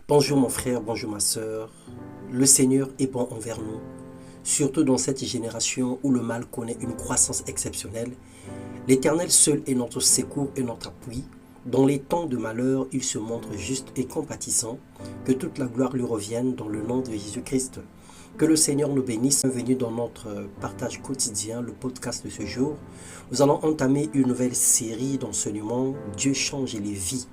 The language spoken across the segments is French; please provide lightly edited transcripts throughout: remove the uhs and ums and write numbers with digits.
Bonjour mon frère, bonjour ma sœur. Le Seigneur est bon envers nous, surtout dans cette génération où le mal connaît une croissance exceptionnelle. L'Éternel seul est notre secours et notre appui. Dans les temps de malheur, il se montre juste et compatissant. Que toute la gloire lui revienne dans le nom de Jésus-Christ. Que le Seigneur nous bénisse. Bienvenue dans notre partage quotidien, le podcast de ce jour. Nous allons entamer une nouvelle série d'enseignements. Dieu change les vies.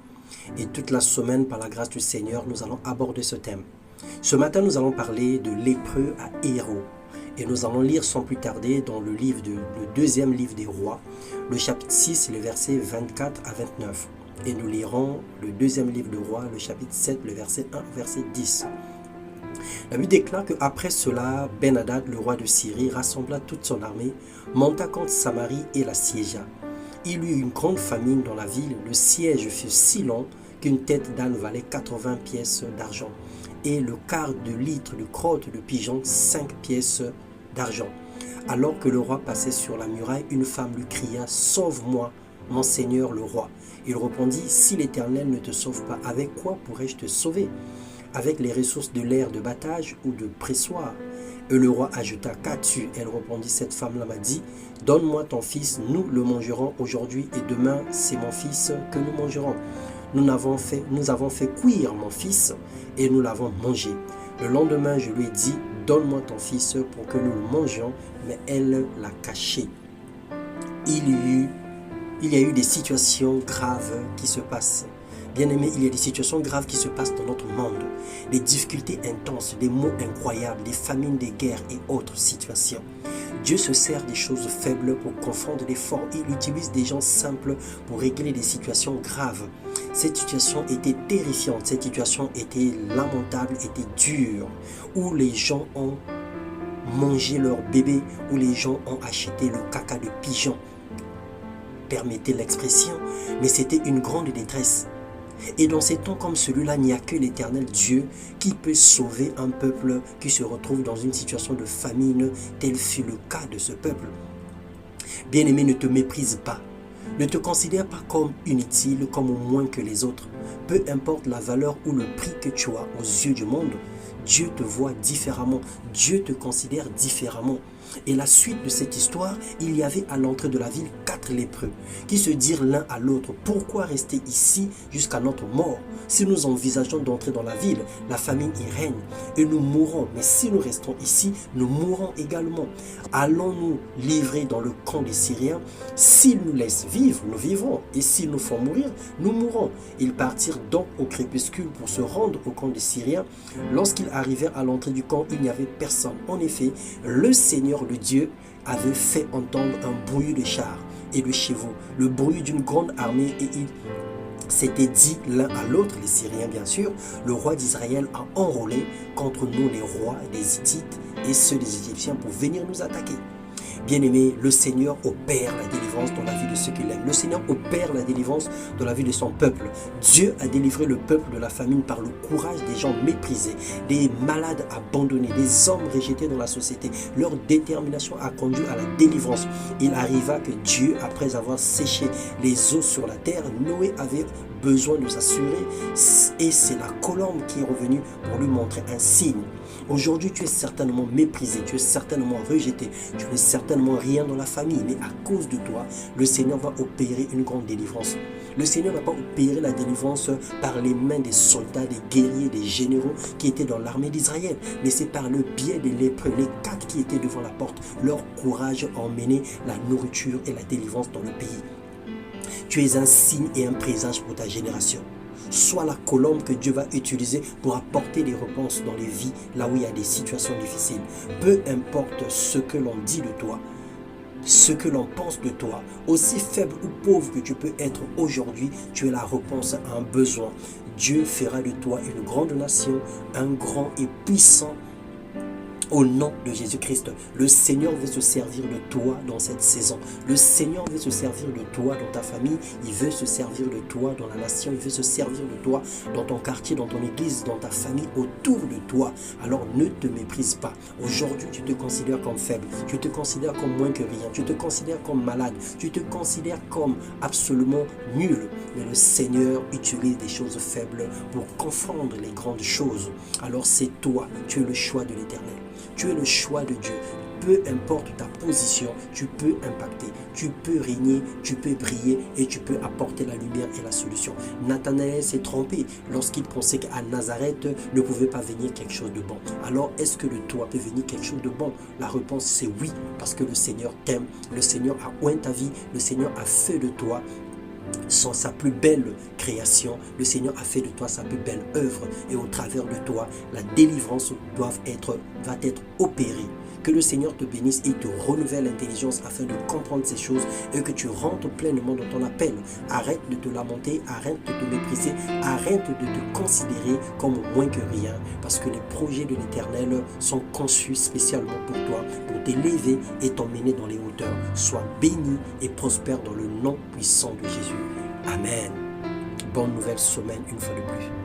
Et toute la semaine, par la grâce du Seigneur, nous allons aborder ce thème. Ce matin, nous allons parler de lépreux à héros. Et nous allons lire sans plus tarder dans le deuxième livre des rois, le chapitre 6, les versets 24 à 29. Et nous lirons le deuxième livre des rois, le chapitre 7, le verset 1 au verset 10. La Bible déclare qu'après cela, Ben-Hadad, le roi de Syrie, rassembla toute son armée, monta contre Samarie et l'assiégea. Il y eut une grande famine dans la ville. Le siège fut si long qu'une tête d'âne valait 80 pièces d'argent et le quart de litre de crotte de pigeon 5 pièces d'argent. Alors que le roi passait sur la muraille, une femme lui cria « Sauve-moi, mon seigneur le roi !» Il répondit « Si l'Éternel ne te sauve pas, avec quoi pourrais-je te sauver? Avec les ressources de l'air de battage ou de pressoir ?» Et le roi ajouta « Qu'as-tu » Elle répondit « Cette femme-là m'a dit « Donne-moi ton fils, nous le mangerons aujourd'hui et demain c'est mon fils que nous mangerons. Nous avons fait cuire mon fils et nous l'avons mangé. Le lendemain je lui ai dit « Donne-moi ton fils pour que nous le mangions » mais elle l'a caché. Il y a eu des situations graves qui se passent. Bien-aimés, il y a des situations graves qui se passent dans notre monde. Des difficultés intenses, des maux incroyables, des famines, des guerres et autres situations. Dieu se sert des choses faibles pour confondre les forts. Il utilise des gens simples pour régler des situations graves. Cette situation était terrifiante, cette situation était lamentable, était dure, où les gens ont mangé leur bébé, où les gens ont acheté le caca de pigeon. Permettez l'expression, mais c'était une grande détresse. Et dans ces temps comme celui-là, il n'y a que l'Éternel Dieu qui peut sauver un peuple qui se retrouve dans une situation de famine, tel fut le cas de ce peuple. Bien-aimé, ne te méprise pas. Ne te considère pas comme inutile, comme moins que les autres. Peu importe la valeur ou le prix que tu as aux yeux du monde, Dieu te voit différemment. Dieu te considère différemment. Et la suite de cette histoire, il y avait à l'entrée de la ville 4 lépreux qui se dirent l'un à l'autre, pourquoi rester ici jusqu'à notre mort? Si nous envisageons d'entrer dans la ville, la famine y règne et nous mourrons. Mais si nous restons ici, nous mourrons également. Allons-nous livrer dans le camp des Syriens? S'ils nous laissent vivre, nous vivrons. Et s'ils nous font mourir, nous mourrons. Ils partirent donc au crépuscule pour se rendre au camp des Syriens. Lorsqu'ils arrivèrent à l'entrée du camp, il n'y avait personne. En effet, le Seigneur, le Dieu, avait fait entendre un bruit de chars et de chevaux, le bruit d'une grande armée, et il s'était dit l'un à l'autre, les Syriens bien sûr, le roi d'Israël a enrôlé contre nous les rois des Hittites et ceux des Égyptiens pour venir nous attaquer. Bien-aimé, le Seigneur opère la délivrance dans la vie de ceux qu'il aime. Le Seigneur opère la délivrance dans la vie de son peuple. Dieu a délivré le peuple de la famine par le courage des gens méprisés, des malades abandonnés, des hommes rejetés dans la société. Leur détermination a conduit à la délivrance. Il arriva que Dieu, après avoir séché les eaux sur la terre, Noé avait besoin de s'assurer et c'est la colombe qui est revenue pour lui montrer un signe. Aujourd'hui, tu es certainement méprisé, tu es certainement rejeté, tu n'es certainement rien dans la famille, mais à cause de toi, le Seigneur va opérer une grande délivrance. Le Seigneur n'a pas opéré la délivrance par les mains des soldats, des guerriers, des généraux qui étaient dans l'armée d'Israël, mais c'est par le biais des lépreux, les 4 qui étaient devant la porte. Leur courage a emmené la nourriture et la délivrance dans le pays. Tu es un signe et un présage pour ta génération. Sois la colombe que Dieu va utiliser pour apporter des réponses dans les vies, là où il y a des situations difficiles. Peu importe ce que l'on dit de toi, ce que l'on pense de toi, aussi faible ou pauvre que tu peux être aujourd'hui, tu es la réponse à un besoin. Dieu fera de toi une grande nation, un grand et puissant Au nom de Jésus-Christ, le Seigneur veut se servir de toi dans cette saison. Le Seigneur veut se servir de toi dans ta famille. Il veut se servir de toi dans la nation. Il veut se servir de toi dans ton quartier, dans ton église, dans ta famille, autour de toi. Alors ne te méprise pas. Aujourd'hui, tu te considères comme faible. Tu te considères comme moins que rien. Tu te considères comme malade. Tu te considères comme absolument nul. Mais le Seigneur utilise des choses faibles pour confondre les grandes choses. Alors c'est toi. Tu es le choix de l'Éternel. Tu es le choix de Dieu. Peu importe ta position, tu peux impacter, tu peux régner, tu peux briller et tu peux apporter la lumière et la solution. Nathanaël s'est trompé lorsqu'il pensait qu'à Nazareth ne pouvait pas venir quelque chose de bon. Alors, est-ce que de toi peut venir quelque chose de bon? La réponse c'est oui, parce que le Seigneur t'aime, le Seigneur a oint ta vie, le Seigneur a fait de toi sa plus belle création. Le Seigneur a fait de toi sa plus belle œuvre et au travers de toi, la délivrance va être opérée. Que le Seigneur te bénisse et te renouvelle l'intelligence afin de comprendre ces choses et que tu rentres pleinement dans ton appel. Arrête de te lamenter, arrête de te mépriser, arrête de te considérer comme moins que rien parce que les projets de l'Éternel sont conçus spécialement pour toi, pour t'élever et t'emmener dans les hauteurs. Sois béni et prospère dans le nom puissant de Jésus. Amen. Bonne nouvelle semaine une fois de plus.